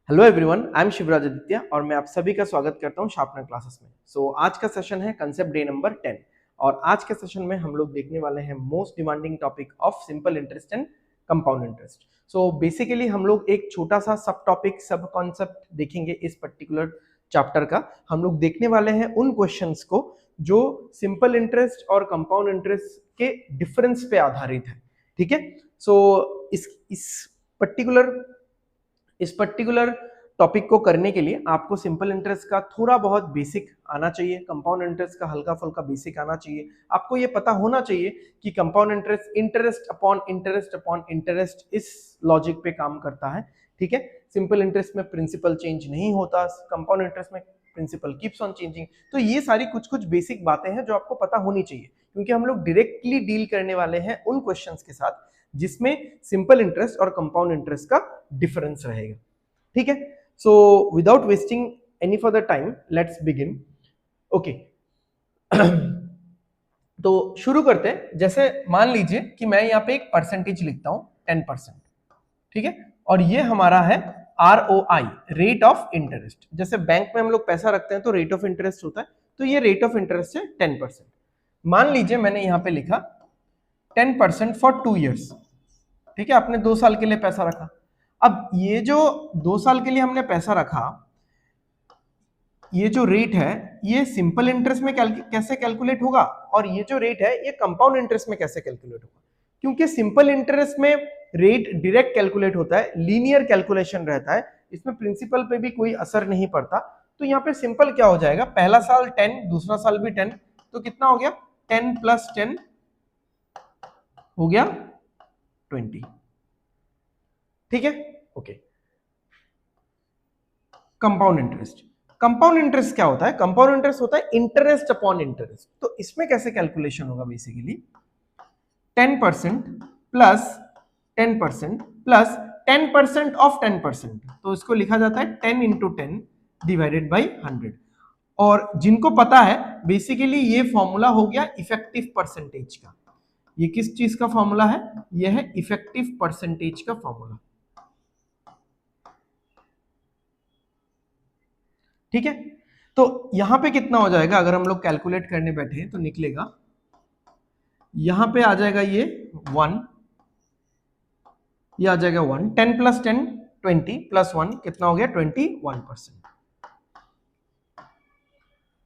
Hello everyone, I am Shivraj Aditya और मैं आप सभी का स्वागत करता हूं शार्पनर क्लासेस में। आज का सेशन है कंसेप्ट डे नंबर 10 और आज के सेशन में हम लोग देखने वाले हैं most demanding topic of simple interest and compound interest. Basically हम लोग एक छोटा सा सब टॉपिक सब कॉन्सेप्ट देखेंगे इस पर्टिकुलर चैप्टर का। हम लोग देखने वाले हैं उन क्वेश्चंस को जो सिंपल इंटरेस्ट और कंपाउंड इंटरेस्ट के डिफरेंस पे आधारित है। ठीक है, इस पर्टिकुलर टॉपिक को करने के लिए आपको सिंपल इंटरेस्ट का थोड़ा बहुत बेसिक आना चाहिए, कंपाउंड इंटरेस्ट का हल्का फुल्का बेसिक आना चाहिए। आपको ये पता होना चाहिए कि compound interest interest upon interest इस लॉजिक पे काम करता है। ठीक है, सिंपल इंटरेस्ट में प्रिंसिपल चेंज नहीं होता, कंपाउंड इंटरेस्ट में प्रिंसिपल कीप्स ऑन चेंजिंग। तो ये सारी कुछ बेसिक बातें हैं जो आपको पता होनी चाहिए, क्योंकि हम लोग डायरेक्टली डील करने वाले हैं उन क्वेश्चंस के साथ जिसमें सिंपल इंटरेस्ट और कंपाउंड इंटरेस्ट का डिफरेंस रहेगा। ठीक है, so without wasting any further time let's begin. Okay, तो शुरू करते हैं। जैसे मान लीजिए कि मैं यहाँ पे एक परसेंटेज लिखता हूं 10%। ठीक है, और ये हमारा है ROI, रेट ऑफ इंटरेस्ट। जैसे बैंक में हम लोग पैसा रखते हैं तो रेट ऑफ इंटरेस्ट होता है, तो ये रेट ऑफ इंटरेस्ट है 10%। मान लीजिए मैंने यहाँ पे लिखा 10% फॉर 2 ईयर्स। ठीक है, आपने 2 साल के लिए पैसा रखा। अब ये जो 2 साल के लिए हमने पैसा रखा, ये जो रेट है ये सिंपल इंटरेस्ट में कैसे कैलकुलेट होगा और ये जो रेट है ये कंपाउंड इंटरेस्ट में कैसे कैलकुलेट होगा? क्योंकि सिंपल इंटरेस्ट में रेट डायरेक्ट कैलकुलेट होता है, लीनियर कैलकुलेशन रहता है, इसमें प्रिंसिपल पे भी कोई असर नहीं पड़ता। तो यहाँ पे सिंपल क्या हो जाएगा, पहला साल 10, दूसरा साल भी 10, तो कितना हो गया 10 + 10 हो गया 20। ठीक है, ओके। कंपाउंड इंटरेस्ट क्या होता है? कंपाउंड इंटरेस्ट होता है इंटरेस्ट अपॉन इंटरेस्ट। तो इसमें कैसे कैलकुलेशन होगा? बेसिकली 10% प्लस 10% प्लस 10% ऑफ 10%, तो इसको लिखा जाता है 10 × 10 डिवाइडेड बाई 100। और जिनको पता है बेसिकली ये फॉर्मूला हो गया इफेक्टिव परसेंटेज का। ये किस चीज का फॉर्मूला है? ये है इफेक्टिव परसेंटेज का फॉर्मूला। ठीक है, तो यहां पे कितना हो जाएगा? अगर हम लोग कैलकुलेट करने बैठे तो निकलेगा, यहां पे आ जाएगा ये 1, ये आ जाएगा 1, 10 + 10 20 + 1 कितना हो गया 21%।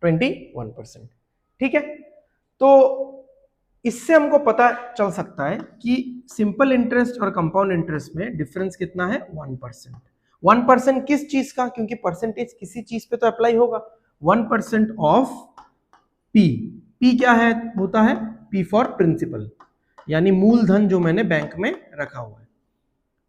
21%। ठीक है, तो इससे हमको पता चल सकता है कि सिंपल इंटरेस्ट और कंपाउंड इंटरेस्ट में डिफरेंस कितना है 1%। 1% किस चीज का? क्योंकि परसेंटेज किसी चीज पे तो अप्लाई होगा। 1% ऑफ पी। पी क्या है? होता है पी फॉर प्रिंसिपल, यानी मूलधन जो मैंने बैंक में रखा हुआ है,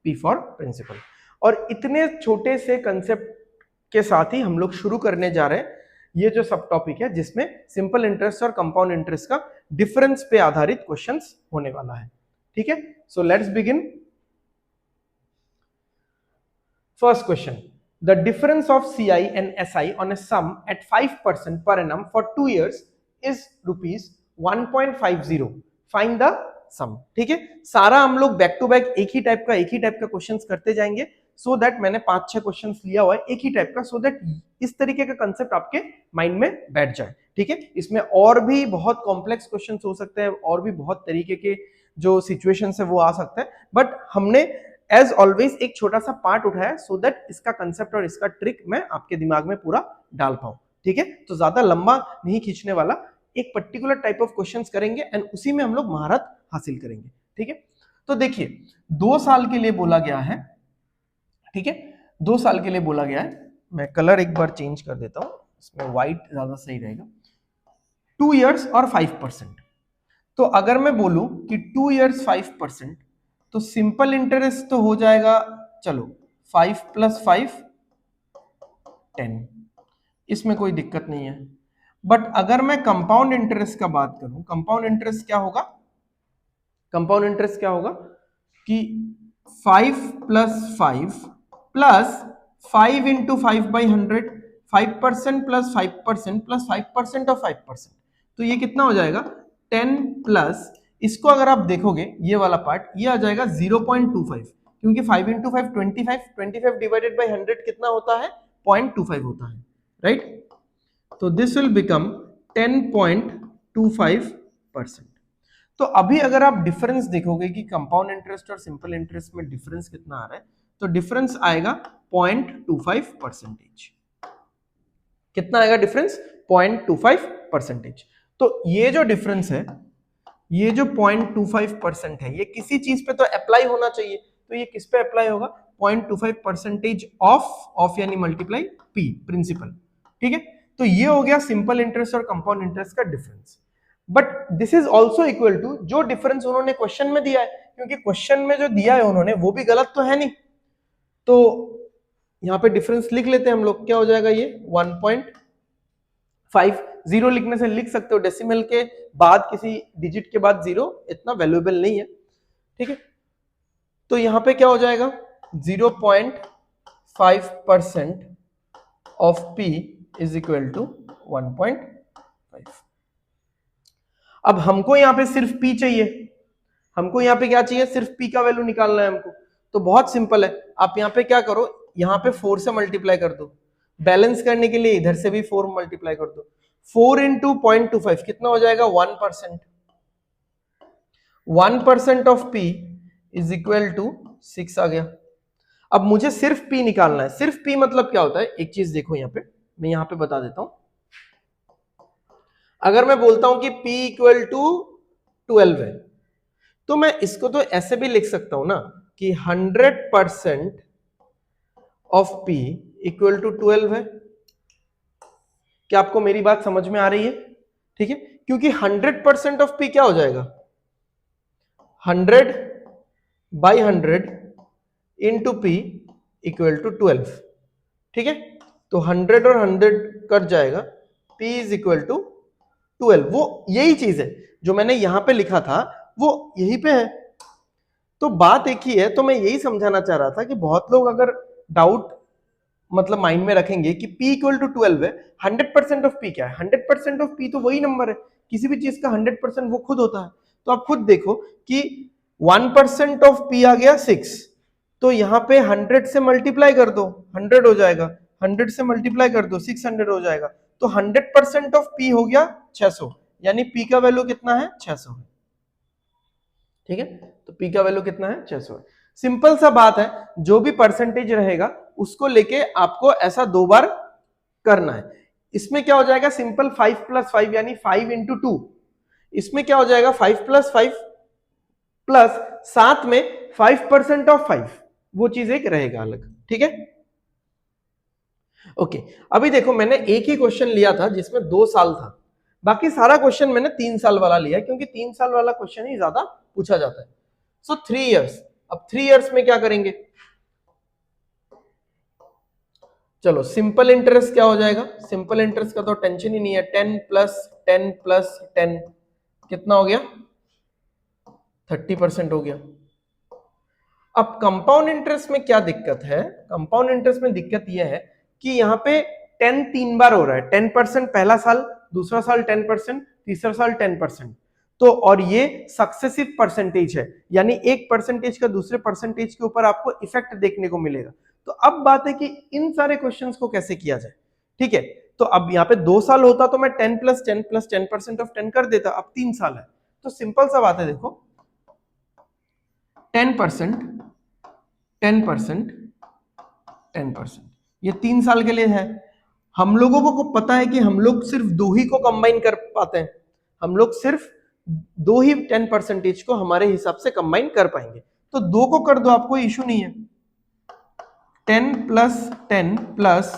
पी फॉर प्रिंसिपल। और इतने छोटे से कंसेप्ट के साथ ही हम लोग शुरू करने जा रहे हैं ये जो सब टॉपिक है जिसमें सिंपल इंटरेस्ट और कंपाउंड इंटरेस्ट का डिफरेंस पे आधारित क्वेश्चंस होने वाला है। ठीक है, so let's begin. First question, the difference of CI and SI on a sum at 5% per annum for 2 years is ₹1.50. Find the sum. ठीक है, सारा हम लोग बैक टू बैक एक ही टाइप का क्वेश्चंस करते जाएंगे, सो दैट मैंने 5-6 क्वेश्चंस लिया हुआ है एक ही टाइप का, सो दैट इस तरीके का कंसेप्ट आपके माइंड में बैठ जाए। ठीक है, इसमें और भी बहुत कॉम्प्लेक्स क्वेश्चंस हो सकते हैं और भी बहुत तरीके के जो सिचुएशंस है वो आ सकते हैं, बट हमने एज ऑलवेज एक छोटा सा पार्ट उठाया सो दैट इसका कंसेप्ट और इसका ट्रिक मैं आपके दिमाग में पूरा डाल पाऊं। ठीक है, तो ज्यादा लंबा नहीं खींचने वाला, एक पर्टिकुलर टाइप ऑफ क्वेश्चंस करेंगे एंड उसी में हम लोग महारत हासिल करेंगे। ठीक है, तो देखिए 2 साल के लिए बोला गया है। ठीक है, 2 साल के लिए बोला गया है। मैं कलर एक बार चेंज कर देता हूं, इसमें व्हाइट ज्यादा सही रहेगा। 2 इयर्स और 5%। तो अगर मैं बोलूं कि 2 इयर्स 5%, तो सिंपल इंटरेस्ट तो हो जाएगा, चलो 5 + 5 10, इसमें कोई दिक्कत नहीं है। बट अगर मैं कंपाउंड इंटरेस्ट का बात करूं, कंपाउंड इंटरेस्ट क्या होगा? कंपाउंड इंटरेस्ट क्या होगा कि 5 + 5 प्लस 5 × 5/100, 5% + 5% + 5% ऑफ 5%, तो ये कितना हो जाएगा 10 प्लस, इसको अगर आप देखोगे ये वाला पार्ट, ये आ जाएगा 0.25, क्योंकि 5 इंटू 5 25 डिवाइडेड बाई 100 कितना होता है 0.25 होता है, राइट। तो दिस विल बिकम 10.25%। तो अभी अगर आप डिफरेंस देखोगे कि कंपाउंड इंटरेस्ट और सिंपल इंटरेस्ट में डिफरेंस कितना आ रहा है, तो डिफरेंस आएगा 0.25%। कितना आएगा डिफरेंस 0.25%। तो ये जो डिफरेंस है, ये जो 0.25% है, ये किसी चीज पे तो अप्लाई होना चाहिए, तो ये किस पे अप्लाई होगा 0.25% ऑफ यानी मल्टीप्लाई पी प्रिंसिपल, ठीक है। तो ये हो गया सिंपल इंटरेस्ट और कंपाउंड इंटरेस्ट का difference. But this is also equal to जो डिफरेंस उन्होंने क्वेश्चन में दिया है, क्योंकि क्वेश्चन में जो दिया है उन्होंने वो भी गलत तो है नहीं, तो यहां पे डिफरेंस लिख लेते हैं हम लोग। क्या हो जाएगा ये 1.5, जीरो लिखने से लिख सकते हो, डेसिमल के बाद किसी डिजिट के बाद जीरो इतना वैल्यूएबल नहीं है, ठीक है। तो यहां पे क्या हो जाएगा 0.5% of P is equal to 1.5। अब हमको यहां पे सिर्फ P चाहिए, हमको यहां पे क्या चाहिए, सिर्फ P का वैल्यू निकालना है हमको। तो बहुत सिंपल है, आप यहां पे क्या करो, यहां पे 4 से मल्टीप्लाई कर दो, बैलेंस करने के लिए इधर से भी 4 मल्टीप्लाई कर दो। 4 इंटू 0.25 कितना हो जाएगा 1%। 1% of P is equal to 6 आ गया। अब मुझे सिर्फ P निकालना है। सिर्फ P मतलब क्या होता है, एक चीज देखो यहां पे, मैं यहां पे बता देता हूं। अगर मैं बोलता हूं कि P इक्वल टू 12 है, तो मैं इसको तो ऐसे भी लिख सकता हूं ना कि 100% ऑफ P इक्वल टू 12 है। क्या आपको मेरी बात समझ में आ रही है, ठीक है। क्योंकि 100% ऑफ P क्या हो जाएगा 100/100 इंटू P इक्वल टू 12, ठीक है। तो 100 और 100 कट जाएगा, P इज इक्वल टू 12। वो यही चीज है जो मैंने यहां पे लिखा था, वो यहीं पे है। तो बात एक ही है। तो मैं यही समझाना चाह रहा था कि बहुत लोग अगर डाउट मतलब माइंड में रखेंगे कि P इक्वल टू 12 है, 100% ऑफ P क्या है, 100% ऑफ P तो वही नंबर है, किसी भी चीज का 100% वो खुद होता है। तो आप खुद देखो कि 1% ऑफ P आ गया 6, तो यहां पे 100 से मल्टीप्लाई कर दो 100 हो जाएगा, 100 से मल्टीप्लाई कर दो 600 हो जाएगा। तो 100% ऑफ P हो गया 600, यानी P का वैल्यू कितना है 600 है, ठीक है। तो P का वैल्यू कितना है 600 है। सिंपल सा बात है, जो भी परसेंटेज रहेगा उसको लेके आपको ऐसा 2 बार करना है। इसमें क्या हो जाएगा सिंपल 5 प्लस 5 यानी 5 इंटू 2। इसमें क्या हो जाएगा 5 प्लस 5 प्लस साथ में 5% ऑफ 5, वो चीज एक रहेगा अलग, ठीक है। ओके, अभी देखो मैंने एक ही क्वेश्चन लिया था जिसमें 2 साल था, बाकी सारा क्वेश्चन मैंने 3 साल वाला लिया क्योंकि 3 साल वाला क्वेश्चन ही ज्यादा पूछा जाता है। सो 3 इयर्स। अब 3 इयर्स में क्या करेंगे, चलो सिंपल इंटरेस्ट क्या हो जाएगा, सिंपल इंटरेस्ट का तो टेंशन ही नहीं है, 10 प्लस 10 प्लस 10 कितना हो गया 30% हो गया। अब कंपाउंड इंटरेस्ट में क्या दिक्कत है, कंपाउंड इंटरेस्ट में दिक्कत यह है कि यहाँ पे 10 3 बार हो रहा है, 10% पहला साल, दूसरा साल 10%, तीसरा साल 10%। तो और ये सक्सेसिव परसेंटेज है, यानी एक परसेंटेज का दूसरे परसेंटेज के ऊपर आपको इफेक्ट देखने को मिलेगा। तो अब बात है कि इन सारे क्वेश्चंस को कैसे किया जाए, ठीक है। तो अब यहाँ पे 2 साल होता तो मैं 10 प्लस 10 प्लस 10% ऑफ 10 कर देता, अब 3 साल है तो सिंपल सा बात है, देखो 10%, 10%, 10%, ये 3 साल के लिए है। हम लोगों को पता है कि हम लोग सिर्फ 2 ही को कंबाइन कर पाते हैं, हम लोग सिर्फ 2 ही 10% को हमारे हिसाब से कंबाइन कर पाएंगे। तो 2 को कर दो, आपको इश्यू नहीं है। 10 प्लस 10 प्लस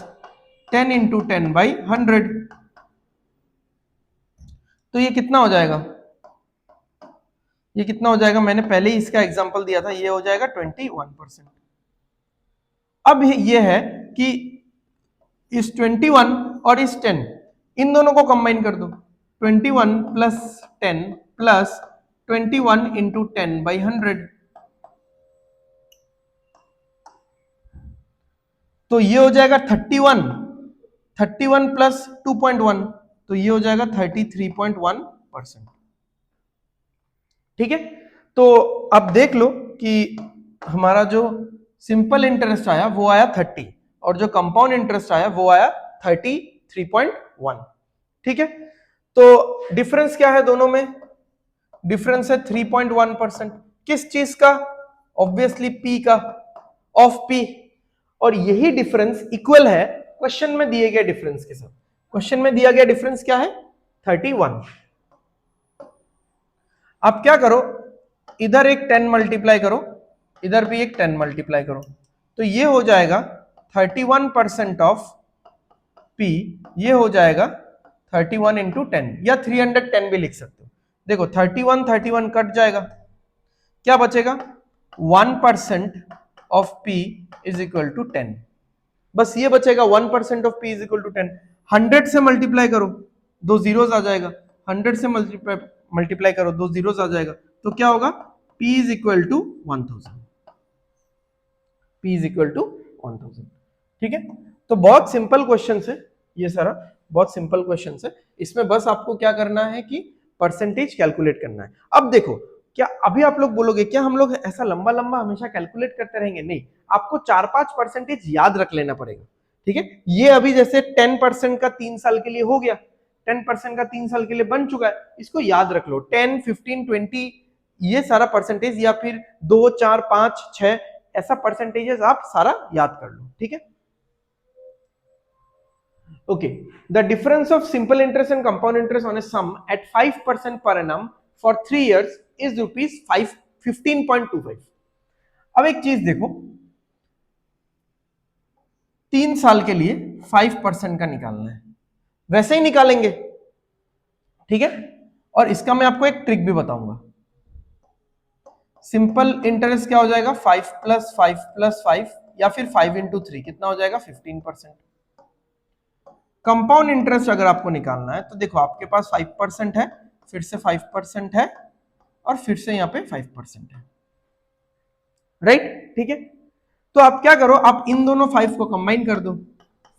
10 इंटू 10/100, तो ये कितना हो जाएगा, ये कितना हो जाएगा, मैंने पहले ही इसका एग्जांपल दिया था, ये हो जाएगा 21%। अब ये है कि इस 21 और इस 10 इन दोनों को कंबाइन कर दो, 21 प्लस 10 प्लस 21 इंटू 10/100, तो ये हो जाएगा 31, 31 प्लस 2.1, तो ये हो जाएगा 33.1%, ठीक है। तो अब देख लो कि हमारा जो सिंपल इंटरेस्ट आया वो आया 30 और जो कंपाउंड इंटरेस्ट आया वो आया 33.1। ठीक है, तो डिफरेंस क्या है दोनों में? डिफरेंस है 3.1%। किस चीज का? ऑब्वियसली पी का, ऑफ पी। और यही डिफरेंस इक्वल है क्वेश्चन में दिए गए डिफरेंस के साथ। क्वेश्चन में दिया गया डिफरेंस क्या है? 31। आप क्या करो, इधर एक 10 मल्टीप्लाई करो, इधर भी एक 10 मल्टीप्लाई करो, तो ये हो जाएगा 31% ऑफ पी, ये हो जाएगा 31 इंटू 10 या 310 भी लिख सकते हो। देखो 31 कट जाएगा, क्या बचेगा? 1% of P is equal to 10। बस ये बचेगा, 1% of P is equal to 10। 100 से मल्टीप्लाई करो, दो जीरोस आ जाएगा। 100 से मल्टीप्लाई करो, दो जीरोस आ जाएगा, तो क्या होगा? P is equal to 1000। P is equal to 1000। ठीक है, तो बहुत सिंपल क्वेश्चन है ये सारा, बहुत सिंपल क्वेश्चन है। इसमें बस आपको क्या करना है कि परसेंटेज कैलकुलेट करना है। अब देखो, क्या अभी आप लोग बोलोगे क्या हम लोग ऐसा लंबा लंबा हमेशा कैलकुलेट करते रहेंगे? नहीं, आपको 4-5 परसेंटेज याद रख लेना पड़ेगा। ठीक है, ये अभी जैसे 10% का 3 साल के लिए हो गया, 10% का 3 साल के लिए बन चुका है, इसको याद रख लो। 10, 15, 20 ये सारा परसेंटेज, या फिर 2, 4, 5, 6 ऐसा परसेंटेजेस आप सारा याद कर लो। ठीक है, okay, the difference of simple interest and compound interest on a sum at 5% per annum for 3 years is rupees 15.25। अब एक चीज देखो, 3 साल के लिए 5% का निकालना है, वैसे ही निकालेंगे। ठीक है, और इसका मैं आपको एक ट्रिक भी बताऊंगा। सिंपल इंटरेस्ट क्या हो जाएगा? 5 प्लस 5 प्लस 5, या फिर 5 इंटू 3 कितना हो जाएगा? 15%। कंपाउंड इंटरेस्ट अगर आपको निकालना है तो देखो, आपके पास 5% है, फिर से 5% है, और फिर से यहाँ पे 5% है, राइट? ठीक है, तो आप क्या करो, आप इन दोनों 5 को कंबाइन कर दो।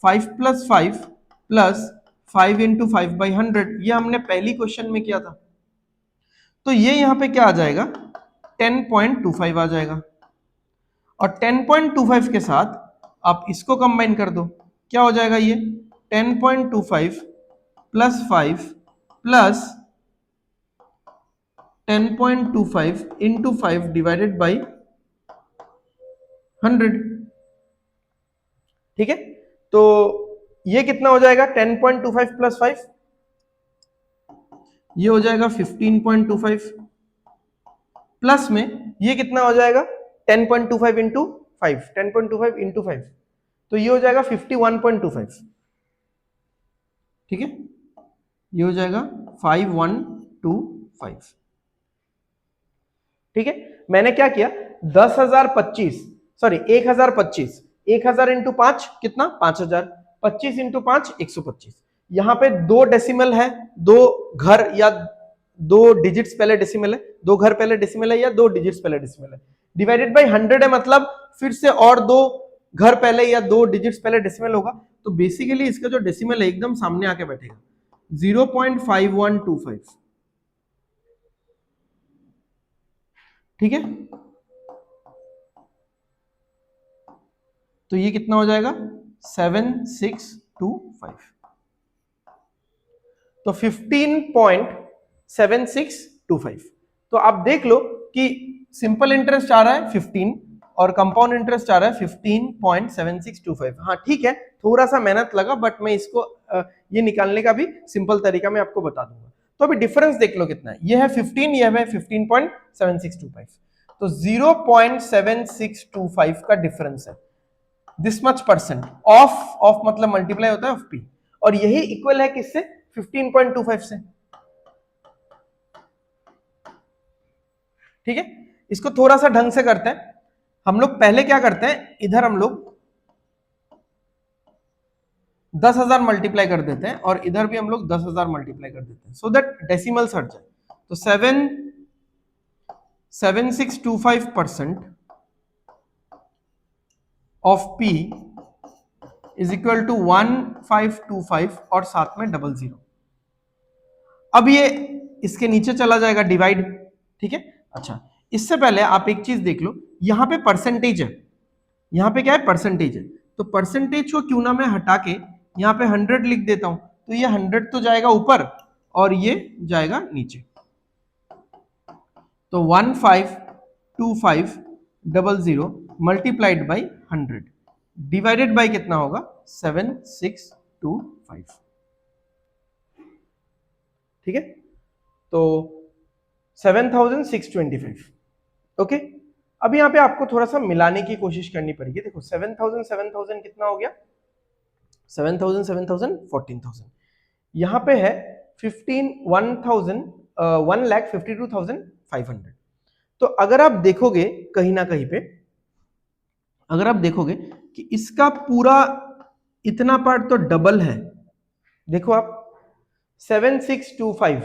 5 प्लस 5 प्लस 5 इंटू 5/100, ये हमने पहली क्वेश्चन में किया था। तो ये यहाँ पे क्या आ जाएगा? 10.25 आ जाएगा, और 10.25 के साथ आप इसको कंबाइन कर दो, क्या हो जाएगा? ये 10.25 plus 5 plus 10.25 into 5 divided by 100। ठीक है, तो ये कितना हो जाएगा? 10.25 प्लस 5, ये हो जाएगा 15.25, प्लस में ये कितना हो जाएगा? 10.25 इंटू 5, 10.25 इंटू 5, तो ये हो जाएगा 51.25। ठीक है, ये हो जाएगा 5125। ठीक है, मैंने क्या किया? 10,025, सॉरी 1025, 1000 इंटू 5 कितना? 5000, 25 इंटू 5 125। यहां पे दो डेसिमल है, दो घर या दो डिजिट्स पहले डेसिमल है, दो घर पहले डेसिमल है, या दो डिजिट्स पहले डेसिमल है। डिवाइडेड बाई 100 है, मतलब फिर से और दो घर पहले या दो डिजिट्स पहले डेसिमल होगा, तो बेसिकली इसका जो डेसिमल है एकदम सामने आके बैठेगा, 0.5125। ठीक है, तो ये कितना हो जाएगा? 7625। तो 15.7625। तो आप देख लो कि सिंपल इंटरेस्ट आ रहा है 15 और कंपाउंड इंटरेस्ट आ रहा है 15.7625। हाँ ठीक है, थोड़ा सा मेहनत लगा, बट मैं इसको ये निकालने का भी सिंपल तरीका मैं आपको बता दूंगा। तो अभी डिफरेंस देख लो कितना है, ये है 15, ये है 15.7625, तो 0.7625 का डिफरेंस है। दिस मच परसेंट ऑफ मतलब मल्टीप्लाई होता है ऑफ पी, और यही इक्वल है किससे? 15.25 से। ठीक है, इसको थोड़ा सा ढंग से करते हैं हम लोग। पहले क्या करते हैं, इधर हम लोग 10,000 मल्टीप्लाई कर देते हैं, और इधर भी हम लोग 10,000 मल्टीप्लाई कर देते हैं, सो दैट डेसिमल्स हट जाए। तो 7625% of P is equal to 1525 और साथ में 00। अब ये इसके नीचे चला जाएगा डिवाइड। ठीक है, अच्छा इससे पहले आप एक चीज देख लो, यहाँ पे परसेंटेज है, यहाँ पे क्या है, परसेंटेज है, तो परसेंटेज को क्यों ना मैं हटा के यहाँ पे 100 लिख देता हूं, तो ये 100 तो जाएगा ऊपर और ये जाएगा नीचे, तो 152500 मल्टीप्लाइड बाई 100 डिवाइडेड बाई कितना होगा, 7625। ठीक है, तो 7625। ओके, अब यहाँ पे आपको थोड़ा सा मिलाने की कोशिश करनी पड़ेगी। देखो 7000 7000 कितना हो गया, 7000 7000 14000, यहाँ पे है 1,52,500। तो अगर आप देखोगे कहीं ना कहीं पे, अगर आप देखोगे कि इसका पूरा इतना पार्ट तो डबल है, देखो आप 7625,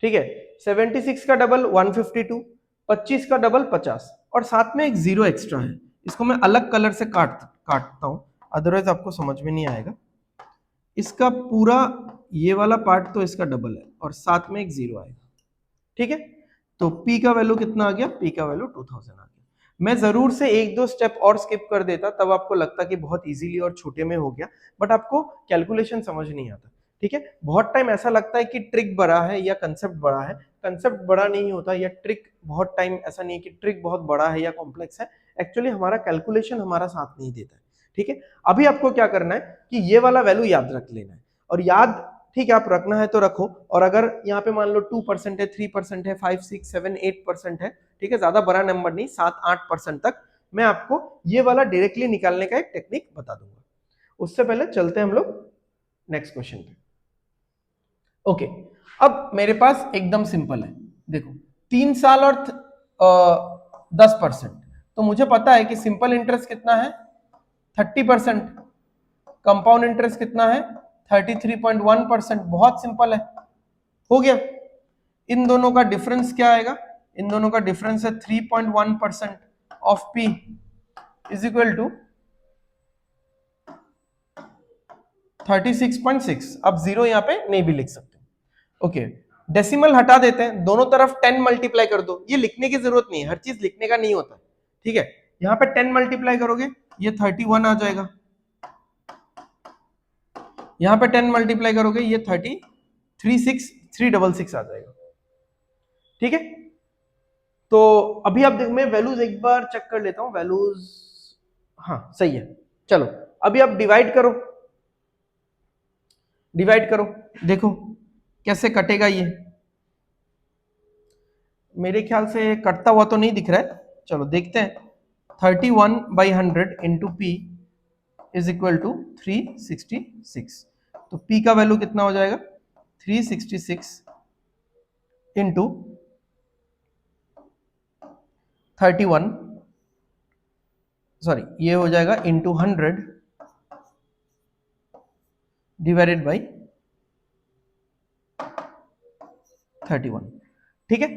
ठीक है, 76 का डबल 152, 25 का डबल 50 और साथ में एक जीरो एक्स्ट्रा है, इसको मैं अलग कलर से काटता हूं, अदरवाइज आपको समझ में नहीं आएगा। इसका पूरा ये वाला पार्ट तो इसका डबल है और साथ में एक जीरो आएगा, ठीक है, तो P का वैल्यू कितना आ गया, P का वैल्यू 2000 आ गया। मैं जरूर से एक दो स्टेप और स्किप कर देता, तब आपको लगता कि बहुत इजीली और छोटे में हो गया, बट आपको कैलकुलेशन समझ नहीं आता। ठीक है, बहुत टाइम ऐसा लगता है कि ट्रिक बड़ा है या कंसेप्ट बड़ा है, कंसेप्ट बड़ा नहीं होता, या ट्रिक बहुत टाइम ऐसा नहीं है कि ट्रिक बहुत बड़ा है या कॉम्प्लेक्स है, एक्चुअली हमारा कैलकुलेशन हमारा साथ नहीं देता है। ठीक है, अभी आपको क्या करना है कि ये वाला वैल्यू याद रख लेना है, और याद ठीक है आप रखना है तो रखो, और अगर यहाँ पे मान लो 2% है, 3% है, 5, 6, 7, 8% है, ठीक है, ज्यादा बड़ा नंबर नहीं, 7-8% तक, मैं आपको ये वाला डायरेक्टली निकालने का एक टेक्निक बता दूंगा। उससे पहले चलते हैं हम लोग नेक्स्ट क्वेश्चन पे। ओके, अब मेरे पास एकदम सिंपल है, देखो 3 साल और 10%, तो मुझे पता है कि सिंपल इंटरेस्ट कितना है 30%, कंपाउंड इंटरेस्ट कितना है 33.1%, बहुत सिंपल है, हो गया। इन दोनों का डिफरेंस क्या आएगा, इन दोनों का डिफरेंस है 3.1% of P is equal to 36.6। अब जीरो यहाँ पे नहीं भी लिख सकते, ओके, डेसिमल हटा देते हैं, दोनों तरफ 10 मल्टीप्लाई कर दो, ये लिखने की जरूरत नहीं है, हर चीज लिखने का नहीं होता, ठीक है, यहाँ पे 10 मल्टीप्लाई करोगे ये 31 आ जाएगा, यहाँ पे 10 मल्टीप्लाई करोगे ये 366 आ जाएगा, ठीक है। तो अभी आप देख, मैं वैल्यूज एक बार चेक कर लेता हूं, वैल्यूज हाँ सही है, चलो अभी आप डिवाइड करो, डिवाइड करो, देखो कैसे कटेगा ये, मेरे ख्याल से कटता हुआ तो नहीं दिख रहा है, चलो देखते हैं। 31/100 into P is equal to 366, तो P का वैल्यू कितना हो जाएगा 366 इंटू 31, सॉरी ये हो जाएगा इंटू 100 डिवाइडेड बाई 31, ठीक है।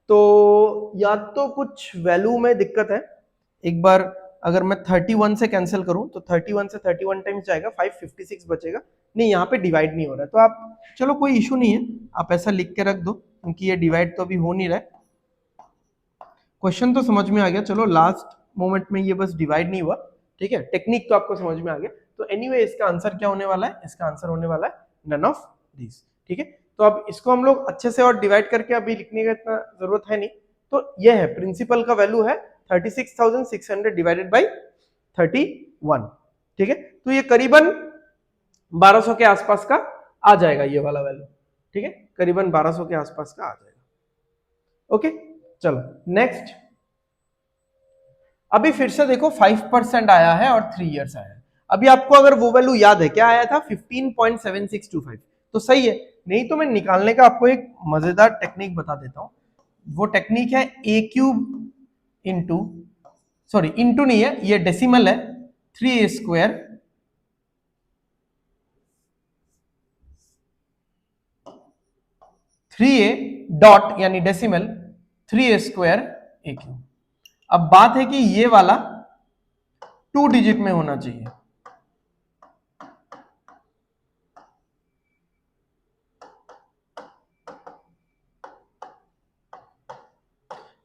तो या तो कुछ वैल्यू में दिक्कत है, एक बार अगर मैं 31 से कैंसिल करूं तो 31 से 31 टाइम्स जाएगा, 556 बचेगा, नहीं यहाँ पे डिवाइड नहीं हो रहा है, तो आप चलो कोई इशू नहीं है, आप ऐसा लिख के रख दो, क्योंकि ये डिवाइड तो अभी हो नहीं रहा है। क्वेश्चन तो समझ में आ गया, चलो लास्ट मोमेंट में ये बस डिवाइड नहीं हुआ, ठीक है, टेक्निक तो आपको समझ में आ गया। तो एनीवे इसका आंसर क्या होने वाला है, इसका आंसर होने वाला है नन ऑफ दीज, ठीक है। तो अब इसको हम लोग अच्छे से और डिवाइड करके अभी लिखने का इतना जरूरत है नहीं, तो ये है प्रिंसिपल का वैल्यू है 36,600 डिवाइडेड बाई 31, ठीक है, तो ये करीबन 1200 के आसपास का आ जाएगा ये वाला वैल्यू, ठीक है, करीबन 1200 के आसपास का आ जाएगा। ओके, चलो नेक्स्ट, अभी फिर से देखो 5% आया है और 3 इयर्स आया है, अभी आपको अगर वो वैल्यू याद है क्या आया था 15.7625, तो सही है, नहीं तो मैं निकालने का आपको एक मजेदार टेक्निक बता देता हूं, वो टेक्निक है ए क्यूब इंटू, सॉरी इंटू नहीं है, ये डेसिमल है, 3a स्क्वायर थ्री ए डॉट यानी डेसिमल 3a स्क्वायर ए क्यूब। अब बात है कि ये वाला 2 डिजिट में होना चाहिए,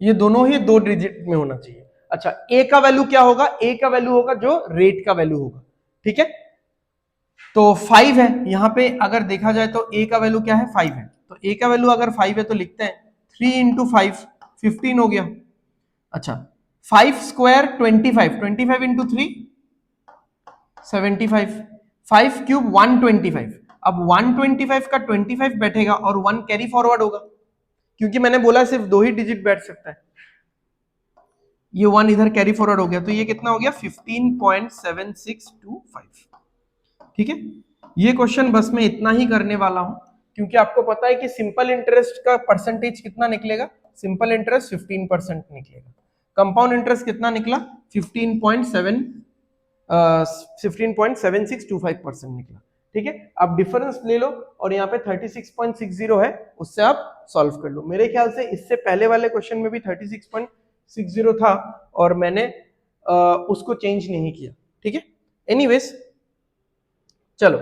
ये दोनों ही 2 डिजिट में होना चाहिए। अच्छा, ए का वैल्यू क्या होगा? ए का वैल्यू होगा जो रेट का वैल्यू होगा, ठीक है। तो 5 है यहाँ पे, अगर देखा जाए तो ए का वैल्यू क्या है? 5 है। तो ए का वैल्यू अगर 5 है तो लिखते हैं 3 इंटू 5 15 हो गया। अच्छा, 5 स्क्वायर 25, 25 इंटू 3 75, 5 क्यूब 125। अब 125 का 25 बैठेगा और 1 कैरी फॉरवर्ड होगा, क्योंकि मैंने बोला सिर्फ 2 ही डिजिट बैठ सकता है। ये 1 इधर कैरी फॉरवर्ड हो गया, तो ये कितना हो गया? 15.7625, ठीक है। ये क्वेश्चन बस मैं इतना ही करने वाला हूं, क्योंकि आपको पता है कि सिंपल इंटरेस्ट का परसेंटेज कितना निकलेगा? सिंपल इंटरेस्ट 15% निकलेगा। कंपाउंड इंटरेस्ट कितना निकला? 15.7625% निकला, ठीक है। अब डिफरेंस ले लो और यहाँ पे 36.60 है, उससे आप सॉल्व कर लो। मेरे ख्याल से इससे पहले वाले क्वेश्चन में भी 36.60 था और मैंने उसको चेंज नहीं किया, ठीक है। एनीवेज, चलो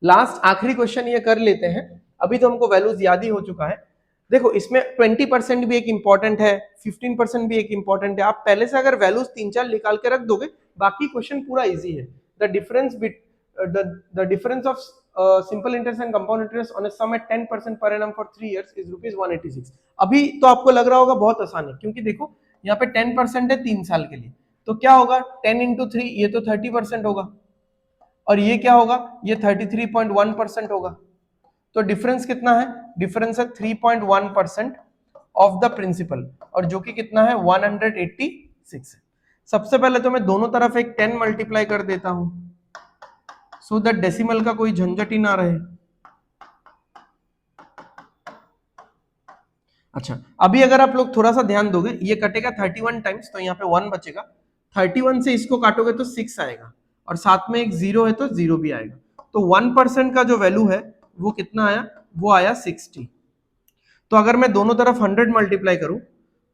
लास्ट आखिरी क्वेश्चन ये कर लेते हैं। अभी तो हमको वैल्यूज याद ही हो चुका है। देखो, इसमें 20% भी एक इंपॉर्टेंट है, 15% भी एक इंपॉर्टेंट है। आप पहले से अगर वैल्यूज 3-4 निकाल के रख दोगे, बाकी क्वेश्चन पूरा इजी है। The difference of simple interest and compound interest on a sum at 10% per annum for 3 years is ₹186। अभी तो आपको लग रहा होगा बहुत आसान है, क्योंकि देखो यहाँ पे 10% है 3 साल के लिए, तो क्या होगा? 10 इंटू 3, ये तो 30% होगा, और ये क्या होगा? ये 33.1% होगा। तो डिफरेंस कितना है? डिफरेंस है 3.1% ऑफ द प्रिंसिपल, और जो कि कितना है? 186 है। सबसे पहले तो मैं दोनों तरफ एक 10 मल्टीप्लाई कर देता हूं, सो दैट डेसिमल का कोई झंझट ही ना रहे। अच्छा, अभी अगर आप लोग थोड़ा सा ध्यान दोगे, ये कटेगा 31 टाइम्स, तो यहाँ पे 1 बचेगा। 31 से इसको काटोगे तो 6 आएगा, और साथ में एक 0 है तो 0 भी आएगा। तो 1% का जो वैल्यू है वो कितना आया? वो आया 60। तो अगर मैं दोनों तरफ 100 मल्टीप्लाई करूं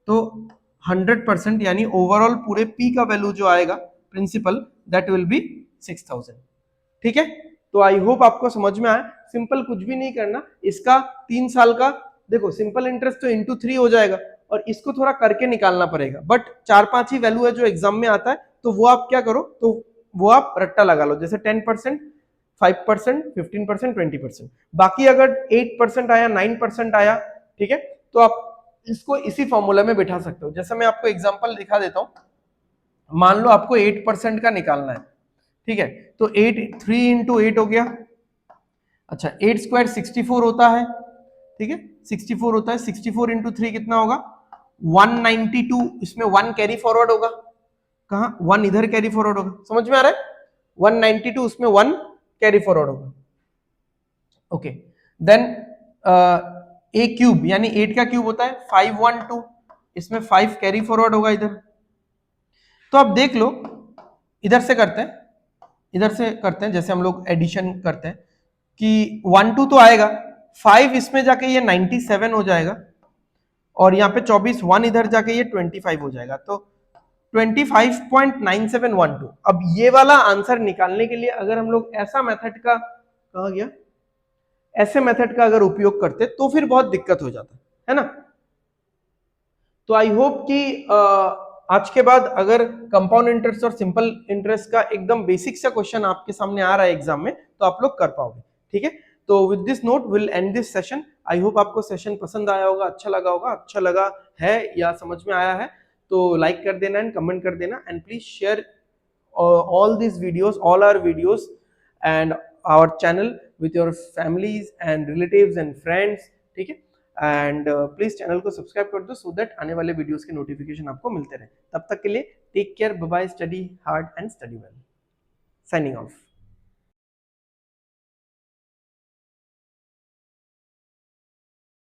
तो 100% यानी ओवरऑल पूरे पी का वैल्यू जो आएगा प्रिंसिपल, दैट विल बी 6000, ठीक है। तो आई होप आपको समझ में आया। सिंपल कुछ भी नहीं करना, इसका 3 साल का, देखो सिंपल इंटरेस्ट तो इंटू 3 हो जाएगा, और इसको थोड़ा करके निकालना पड़ेगा, बट 4-5 ही वैल्यू है जो एग्जाम में आता है, तो वो आप क्या करो, तो वो आप रट्टा लगा लो, जैसे 10%, 5%, 15%, 20%। बाकी अगर 8% आया, 9% आया, ठीक है, तो आप इसको इसी फॉर्मूला में बिठा सकते हो। जैसे मैं आपको एग्जांपल दिखा देता हूं। मान लो आपको 8% का निकालना है, ठीक है, तो 3 इंटू 8 हो गया। अच्छा, 8 स्क्वायर 64 होता है, ठीक है, 64 होता है। 64 इंटू 3 कितना होगा? 192। इसमें 1 कैरी फॉरवर्ड होगा, कहां? 1 इधर कैरी फॉरवर्ड होगा, समझ में आ रहा है? 192, उसमें 1 कैरी फॉरवर्ड होगा। ओके, देन ए क्यूब, यानी 8 का क्यूब होता है 512, इसमें 5 कैरी फॉरवर्ड होगा इधर। तो आप देख लो, इधर से करते हैं, इधर से करते हैं, जैसे हम लोग एडिशन करते हैं कि 12 तो आएगा, 5 इसमें जाके ये 97 हो जाएगा, और यहाँ पे 24, 1 इधर जाके ये 25 हो जाएगा, तो 25.9712। अब ये वाला आंसर निकालने के लिए अगर हम लोग ऐसा मेथड का, कहा गया, ऐसे मेथड का अगर उपयोग करते तो फिर बहुत दिक्कत हो जाता है ना। तो आई होप कि आज के बाद अगर कंपाउंड इंटरेस्ट और सिंपल इंटरेस्ट का एकदम बेसिक सा क्वेश्चन आपके सामने आ रहा है एग्जाम में, तो आप लोग कर पाओगे, ठीक है। तो with this note will and this session. I hope आपको सेशन पसंद आया होगा, अच्छा लगा होगा। अच्छा लगा है या समझ में आया है तो लाइक कर देना एंड कमेंट कर देना, and please share all these videos, all our videos and our channel with your families and relatives and friends, ठीक है। एंड प्लीज चैनल को सब्सक्राइब कर दो, सो दैट आने वाले वीडियोस के नोटिफिकेशन आपको मिलते रहे। तब तक के लिए take care, bye bye, study hard and study well, signing of.